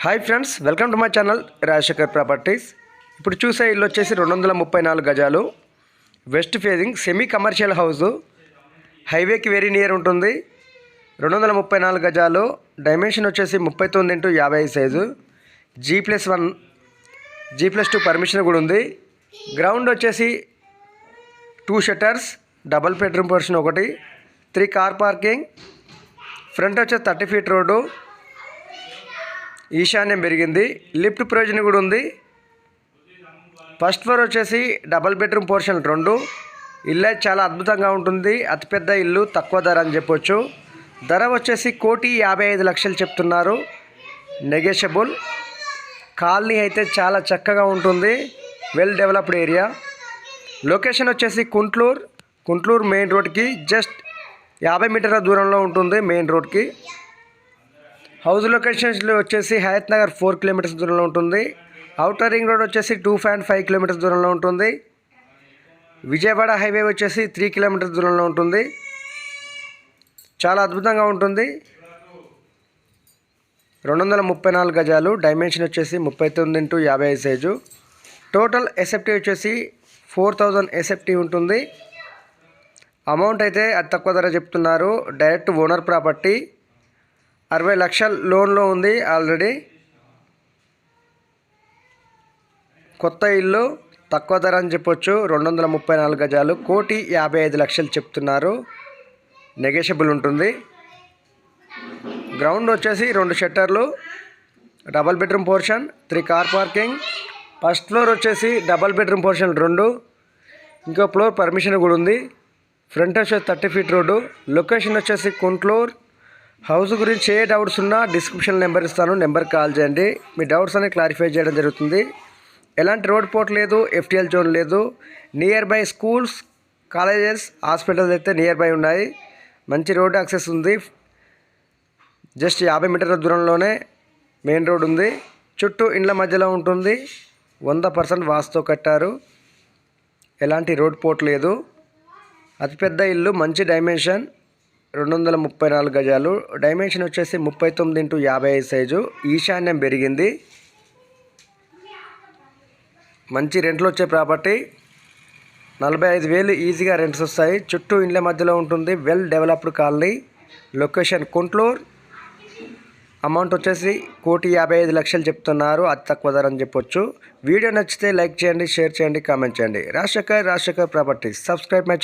Hi friends, welcome to my channel Rajasekhar properties. ఇప్పుడు చూసే ఇల్లు వచ్చేసి 234 గజాలు, west facing semi commercial house, హైవేకి వెరీ నియర్ ఉంటుంది. 234 గజాలు, డైమెన్షన్ వచ్చేసి 39x55 size, G+1 G+2 permission కూడా ఉంది. గ్రౌండ్ వచ్చేసి 2 షట్టర్స్, డబల్ బెడ్రూమ్ పోర్షన్ ఒకటి, 3 కార్ పార్కింగ్, ఫ్రంట్ వచ్చేసి 30 ఫీట్ రోడ్డు, ఈశాన్యం పెరిగింది, లిఫ్ట్ ప్రొవిజన్ కూడా ఉంది. ఫస్ట్ ఫ్లోర్ వచ్చేసి డబల్ బెడ్రూమ్ పోర్షన్ 2. ఇల్లు చాలా అద్భుతంగా ఉంటుంది, అతిపెద్ద ఇల్లు, తక్కువ ధర అని చెప్పొచ్చు. ధర వచ్చేసి 1,55,00,000 చెప్తున్నారు, నెగోషియబుల్. కాలనీ అయితే చాలా చక్కగా ఉంటుంది, వెల్ డెవలప్డ్ ఏరియా. లొకేషన్ వచ్చేసి కుంట్లూరు మెయిన్ రోడ్కి జస్ట్ 50 మీటర్ల దూరంలో ఉంటుంది. మెయిన్ రోడ్కి హౌస్ లొకేషన్స్లో వచ్చేసి హయత్ నగర్ 4 కిలోమీటర్స్ దూరంలో ఉంటుంది. అవుటర్ రింగ్ రోడ్ వచ్చేసి 2.5 కిలోమీటర్స్ దూరంలో ఉంటుంది. విజయవాడ హైవే వచ్చేసి 3 కిలోమీటర్స్ దూరంలో ఉంటుంది. చాలా అద్భుతంగా ఉంటుంది. 234 గజాలు, డైమెన్షన్ వచ్చేసి 39x55 సైజు. టోటల్ ఎస్ఎఫ్టీ వచ్చేసి 4,000 ఎస్ఎఫ్టీ ఉంటుంది. అమౌంట్ అయితే అతి తక్కువ ధర చెప్తున్నారు. డైరెక్ట్ ఓనర్ ప్రాపర్టీ, 60 లక్షలు లోన్లో ఉంది ఆల్రెడీ. కొత్త ఇల్లు, తక్కువ ధర అని చెప్పొచ్చు. 234 గజాలు, 1,55,00,000 చెప్తున్నారు, నెగోషియబుల్ ఉంటుంది. గ్రౌండ్ వచ్చేసి 2 షట్టర్లు, double bedroom portion, 3 car parking. First floor వచ్చేసి డబల్ బెడ్రూమ్ పోర్షన్ 2, ఇంకో ఫ్లోర్ పర్మిషన్ కూడా ఉంది. ఫ్రంట్ వచ్చేసి 30 ఫీట్ రోడ్డు. లొకేషన్ వచ్చేసి కుంట్లూరు. హౌస్ గురించి ఏ డౌట్స్ ఉన్నా డిస్క్రిప్షన్ నెంబర్ ఇస్తాను, నెంబర్ కాల్ చేయండి. మీ డౌట్స్ అన్ని క్లారిఫై చేయడం జరుగుతుంది. ఎలాంటి రోడ్ పోర్ట్ లేదు, ఎఫ్టీఎల్ జోన్ లేదు. Near by schools, colleges, hospitals అయితే నియర్ బై ఉన్నాయి. మంచి రోడ్ యాక్సెస్ ఉంది. జస్ట్ 50 మీటర్ల దూరంలోనే మెయిన్ రోడ్ ఉంది. చుట్టూ ఇండ్ల మధ్యలో ఉంటుంది. 100% వాస్తుతో కట్టారు. ఎలాంటి రోడ్ పోర్ట్ లేదు. అతిపెద్ద ఇల్లు, మంచి డైమెన్షన్, 234 గజాలు, డైమెన్షన్ వచ్చేసి 39x55 సైజు. ఈశాన్యం పెరిగింది. మంచి రెంట్లు వచ్చే ప్రాపర్టీ. 45,000 ఈజీగా రెంట్స్ వస్తాయి. చుట్టూ ఇండ్ల మధ్యలో ఉంటుంది. Well developed colony. Location Kuntloor. Amount వచ్చేసి 1,55,00,000 చెప్తున్నారు, అతి తక్కువ ధర అని చెప్పొచ్చు. వీడియో నచ్చితే లైక్ చేయండి, షేర్ చేయండి, కామెంట్ చేయండి. రాజశేఖర్ ప్రాపర్టీస్. Subscribe my